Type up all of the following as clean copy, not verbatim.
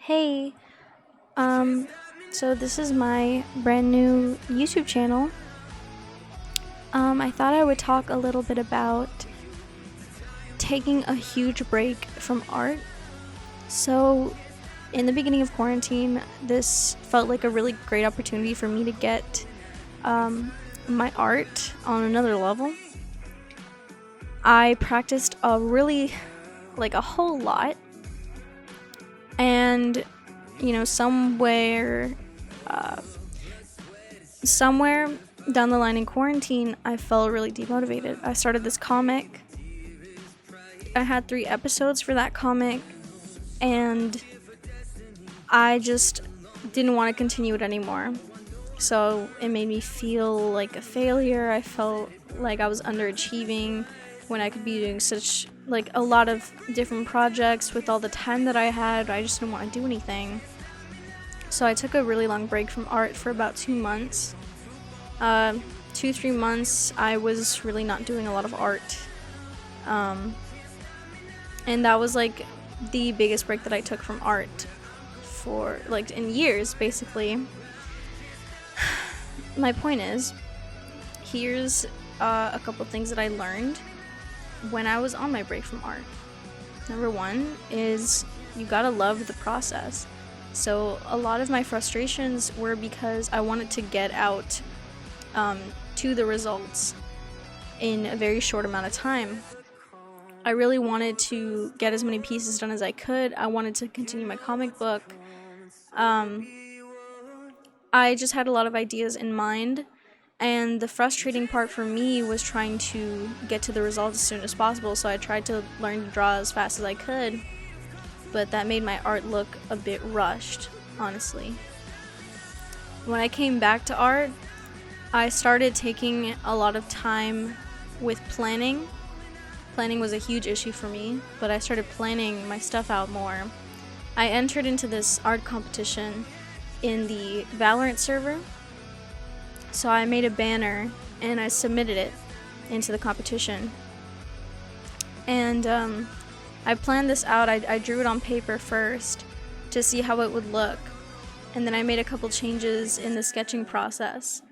Hey, um, so this is my brand new YouTube channel. I thought I would talk a little bit about taking a huge break from art. So, in the beginning of quarantine, this felt like a really great opportunity for me to get my art on another level. I practiced a whole lot, and uh, somewhere down the line in quarantine, I felt really demotivated. I started this comic. I had 3 episodes for that comic, and I just didn't want to continue it anymore. So it made me feel like a failure. I felt like I was underachieving when I could be doing such like a lot of different projects with all the time that I had. I just didn't want to do anything. So I took a really long break from art for about 2 months. 2-3 months I was really not doing a lot of art. And that was like the biggest break that I took from art for like in years, basically. My point is, here's a couple things that I learned when I was on my break from art. Number one is you gotta love the process. So a lot of my frustrations were because I wanted to get out to the results in a very short amount of time. I really wanted to get as many pieces done as I could. I wanted to continue my comic book. I just had a lot of ideas in mind, and the frustrating part for me was trying to get to the results as soon as possible, so I tried to learn to draw as fast as I could, but that made my art look a bit rushed, honestly. When I came back to art, I started taking a lot of time with planning. Planning was a huge issue for me, but I started planning my stuff out more. I entered into this art competition in the Valorant server. So I made a banner and I submitted it into the competition. And I planned this out. I drew it on paper first to see how it would look. And then I made a couple changes in the sketching process.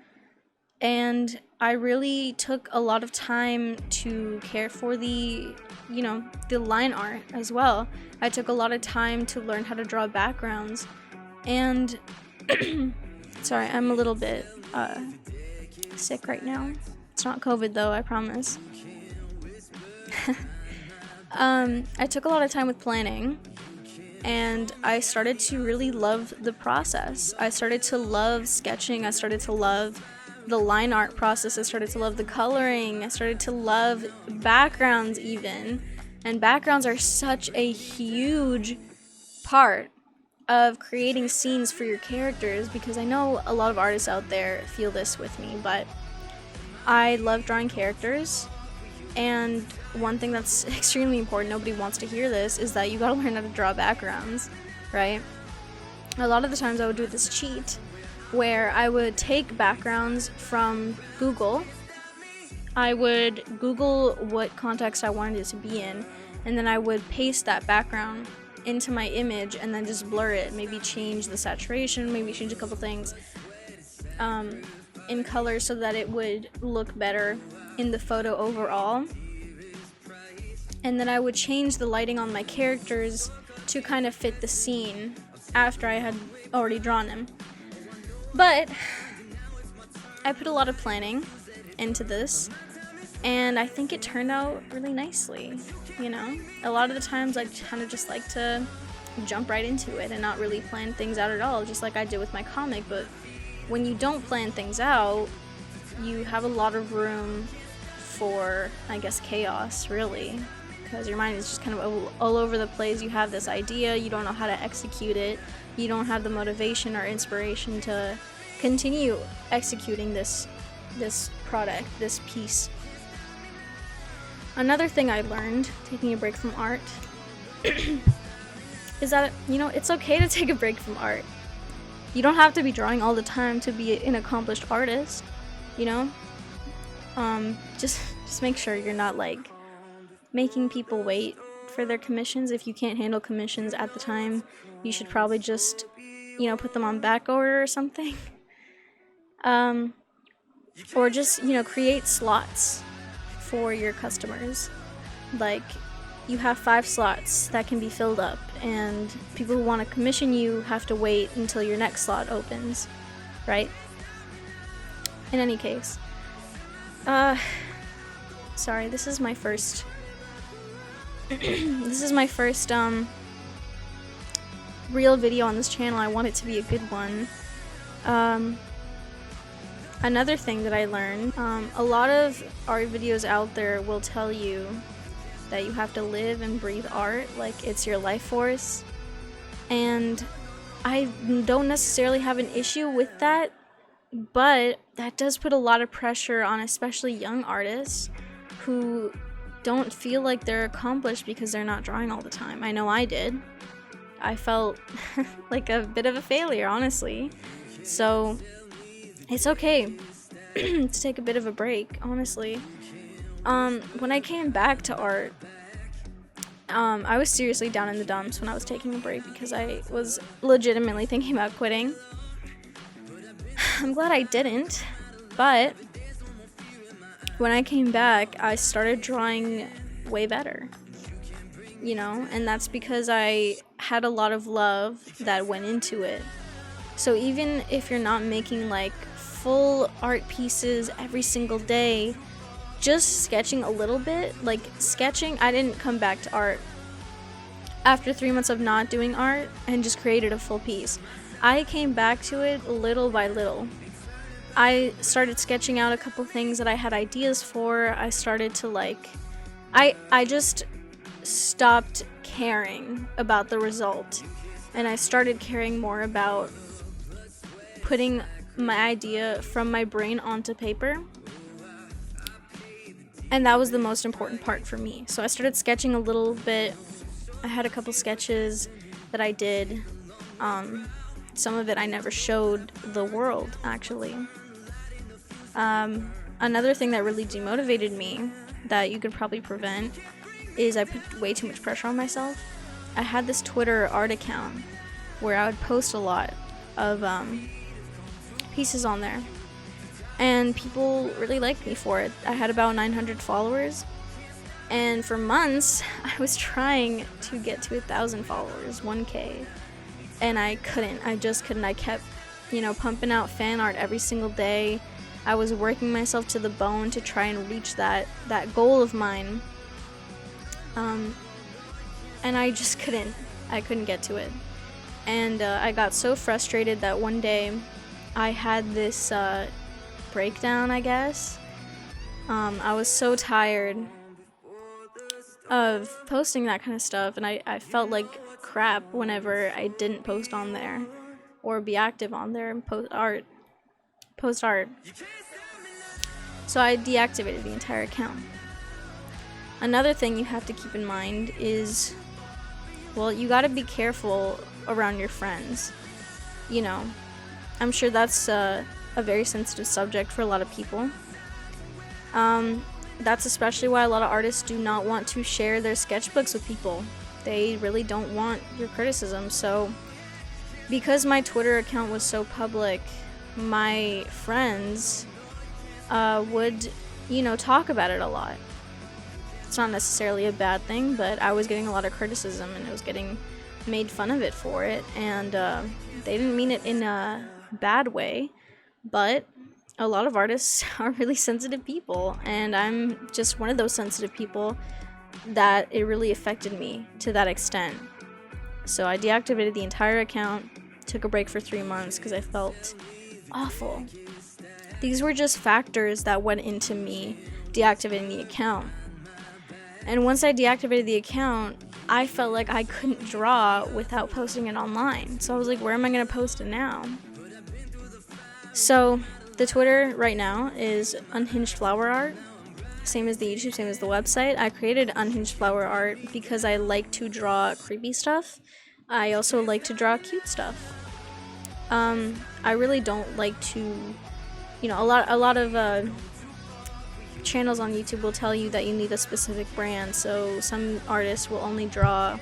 And I really took a lot of time to care for the line art as well. I took a lot of time to learn how to draw backgrounds. And sorry, I'm a little bit sick right now. It's not COVID though, I promise. I took a lot of time with planning, and I started to really love the process. I started to love sketching. I started to love the line art process. I started to love the coloring. I started to love backgrounds even. And backgrounds are such a huge part of creating scenes for your characters, because I know a lot of artists out there feel this with me, but I love drawing characters. And one thing that's extremely important, nobody wants to hear this, is that you gotta learn how to draw backgrounds, right? A lot of the times I would do this cheat where I would take backgrounds from Google. I would Google what context I wanted it to be in, and then I would paste that background into my image and then just blur it, maybe change the saturation, maybe change a couple things in color so that it would look better in the photo overall. And then I would change the lighting on my characters to kind of fit the scene after I had already drawn them. But I put a lot of planning into this, and I think it turned out really nicely. A lot of the times I kind of just like to jump right into it and not really plan things out at all, just like I did with my comic. But when you don't plan things out, you have a lot of room for, I guess, chaos, really, because your mind is just kind of all over the place. You have this idea, you don't know how to execute it, you don't have the motivation or inspiration to continue executing this product, this piece. Another thing I learned taking a break from art is that, it's okay to take a break from art. You don't have to be drawing all the time to be an accomplished artist, just make sure you're not like making people wait for their commissions if you can't handle commissions at the time. you should probably just, put them on back order or something. Or just, create slots for your customers. Like, you have 5 slots that can be filled up, and people who want to commission you have to wait until your next slot opens, right? In any case, sorry, this is my first real video on this channel. I want it to be a good one. Another thing that I learned, a lot of art videos out there will tell you that you have to live and breathe art, like it's your life force. And I don't necessarily have an issue with that, but that does put a lot of pressure on especially young artists who don't feel like they're accomplished because they're not drawing all the time. I know I did. I felt like a bit of a failure, honestly. So it's okay to take a bit of a break, honestly. When I came back to art, I was seriously down in the dumps when I was taking a break because I was legitimately thinking about quitting. I'm glad I didn't, but when I came back, I started drawing way better, and that's because I had a lot of love that went into it. So even if you're not making like full art pieces every single day, just sketching a little bit, like sketching, I didn't come back to art after 3 months of not doing art and just created a full piece. I came back to it little by little. I started sketching out a couple things that I had ideas for. I started to I just stopped caring about the result, and I started caring more about putting my idea from my brain onto paper. And that was the most important part for me. So I started sketching a little bit. I had a couple sketches that I did. Some of it I never showed the world, actually. Another thing that really demotivated me that you could probably prevent is I put way too much pressure on myself. I had this Twitter art account where I would post a lot of pieces on there, and people really liked me for it. I had about 900 followers, and for months I was trying to get to 1,000 followers, 1K, and I couldn't. I just couldn't. I kept, pumping out fan art every single day. I was working myself to the bone to try and reach that goal of mine, and I just couldn't. I couldn't get to it, and I got so frustrated that one day I had this breakdown, I guess. I was so tired of posting that kind of stuff, and I felt like crap whenever I didn't post on there or be active on there and post art. So I deactivated the entire account. Another thing you have to keep in mind is, you gotta be careful around your friends. I'm sure that's a very sensitive subject for a lot of people. That's especially why a lot of artists do not want to share their sketchbooks with people. They really don't want your criticism. So because my Twitter account was so public, my friends would, talk about it a lot. It's not necessarily a bad thing, but I was getting a lot of criticism and I was getting made fun of it for it, and they didn't mean it in a bad way, but a lot of artists are really sensitive people, and I'm just one of those sensitive people that it really affected me to that extent. So I deactivated the entire account, took a break for 3 months because I felt awful. These were just factors that went into me deactivating the account. And once I deactivated the account, I felt like I couldn't draw without posting it online. So I was like, where am I going to post it now? So the Twitter right now is Unhinged Flower Art. Same as the YouTube, same as the website. I created Unhinged Flower Art because I like to draw creepy stuff. I also like to draw cute stuff. I really don't like to, a lot of channels on YouTube will tell you that you need a specific brand. So some artists will only draw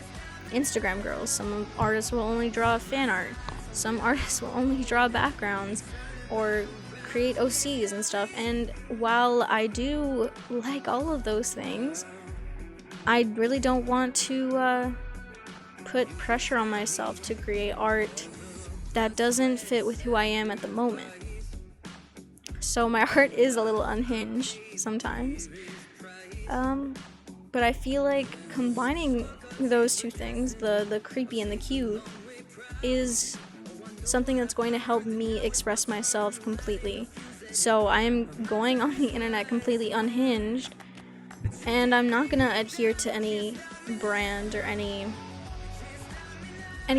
Instagram girls. Some artists will only draw fan art. Some artists will only draw backgrounds or create OCs and stuff. And while I do like all of those things, I really don't want to put pressure on myself to create art that doesn't fit with who I am at the moment. So my art is a little unhinged sometimes. But I feel like combining those two things, the creepy and the cute, is something that's going to help me express myself completely. So I am going on the internet completely unhinged, and I'm not gonna adhere to any brand or any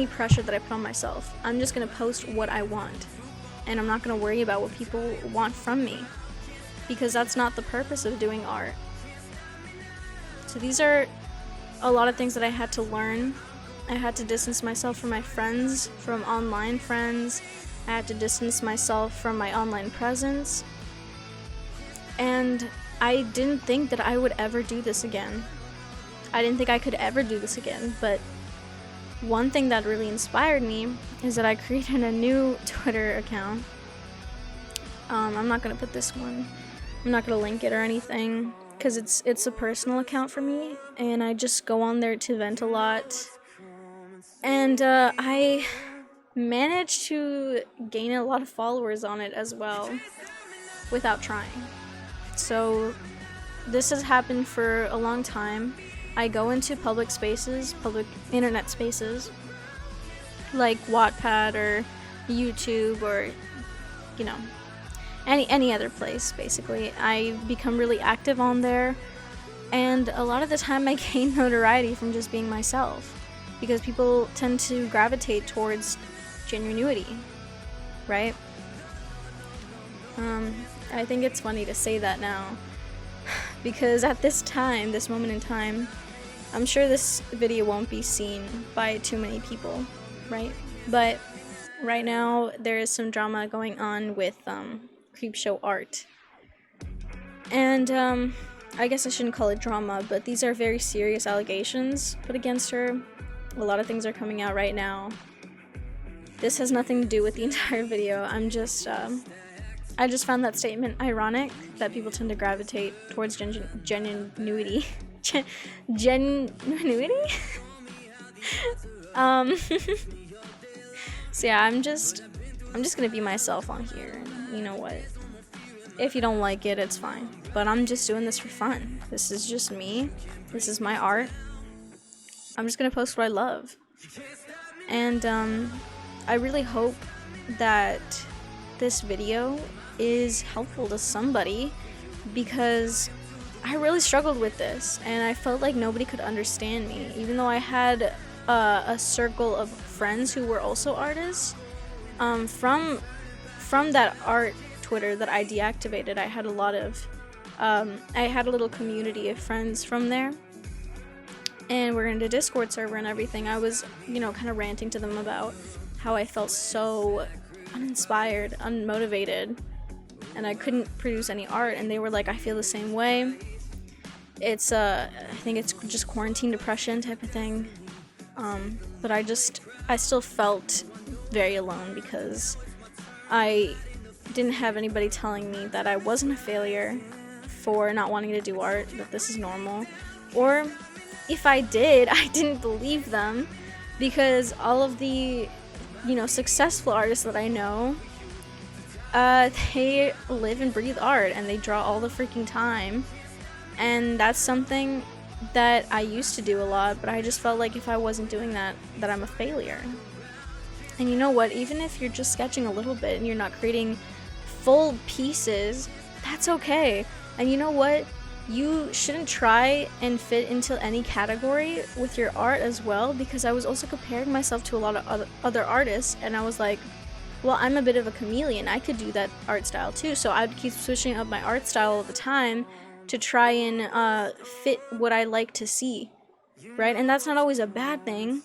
pressure that I put on myself. I'm just gonna post what I want, and I'm not gonna worry about what people want from me, because that's not the purpose of doing art. So these are a lot of things that I had to learn. I had to distance myself from my friends, from online friends. I had to distance myself from my online presence. And I didn't think that I would ever do this again. I didn't think I could ever do this again, but one thing that really inspired me is that I created a new Twitter account. I'm not gonna put this one. I'm not gonna link it or anything, because it's a personal account for me, and I just go on there to vent a lot. And I managed to gain a lot of followers on it as well, without trying. So this has happened for a long time. I go into public spaces, public internet spaces, like Wattpad or YouTube or, you know, any other place, basically. I become really active on there, and a lot of the time I gain notoriety from just being myself, because people tend to gravitate towards genuinity, right? I think it's funny to say that now, because at this time, this moment in time, I'm sure this video won't be seen by too many people, right? But right now, there is some drama going on with Creepshow art. And I guess I shouldn't call it drama, but these are very serious allegations put against her. A lot of things are coming out right now. This has nothing to do with the entire video. I just found that statement ironic, that people tend to gravitate towards genuinity. Genuinity? So yeah, I'm just gonna be myself on here, and you know what? If you don't like it, it's fine. But I'm just doing this for fun. This is just me. This is my art. I'm just gonna post what I love. And I really hope that this video is helpful to somebody, because I really struggled with this, and I felt like nobody could understand me, even though I had a circle of friends who were also artists. From that art Twitter that I deactivated, I had a little community of friends from there, and we're in a Discord server and everything. I was, kind of ranting to them about how I felt so uninspired, unmotivated, and I couldn't produce any art, and they were like, I feel the same way. It's I think it's just quarantine depression type of thing. But I still felt very alone, because I didn't have anybody telling me that I wasn't a failure for not wanting to do art, that this is normal. Or if I did, I didn't believe them, because all of the, successful artists that I know, they live and breathe art, and they draw all the freaking time. And that's something that I used to do a lot, but I just felt like if I wasn't doing that I'm a failure. And you know what? Even if you're just sketching a little bit and you're not creating full pieces, that's okay. And you know what? You shouldn't try and fit into any category with your art as well, because I was also comparing myself to a lot of other artists, and I was like, well, I'm a bit of a chameleon. I could do that art style too. So I'd keep switching up my art style all the time to try and fit what I like to see, right? And that's not always a bad thing,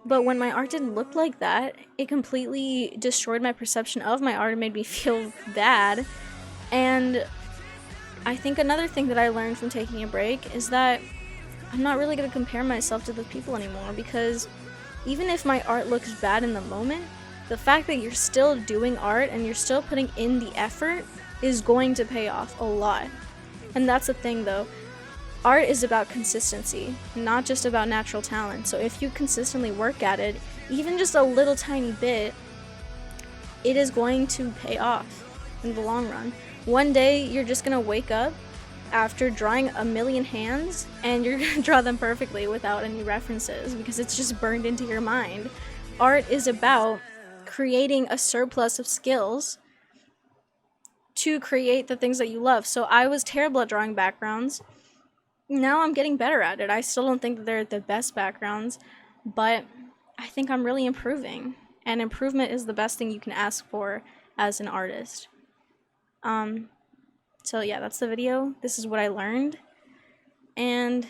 but when my art didn't look like that, it completely destroyed my perception of my art and made me feel bad. And I think another thing that I learned from taking a break is that I'm not really gonna compare myself to those people anymore, because even if my art looks bad in the moment, the fact that you're still doing art and you're still putting in the effort is going to pay off a lot. And that's the thing though. Art is about consistency, not just about natural talent. So if you consistently work at it, even just a little tiny bit, it is going to pay off in the long run. One day you're just gonna wake up after drawing a million hands and you're gonna draw them perfectly without any references because it's just burned into your mind. Art is about creating a surplus of skills to create the things that you love. So I was terrible at drawing backgrounds. Now I'm getting better at it. I still don't think that they're the best backgrounds, but I think I'm really improving. And improvement is the best thing you can ask for as an artist. So yeah, that's the video. This is what I learned. And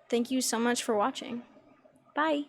thank you so much for watching. Bye.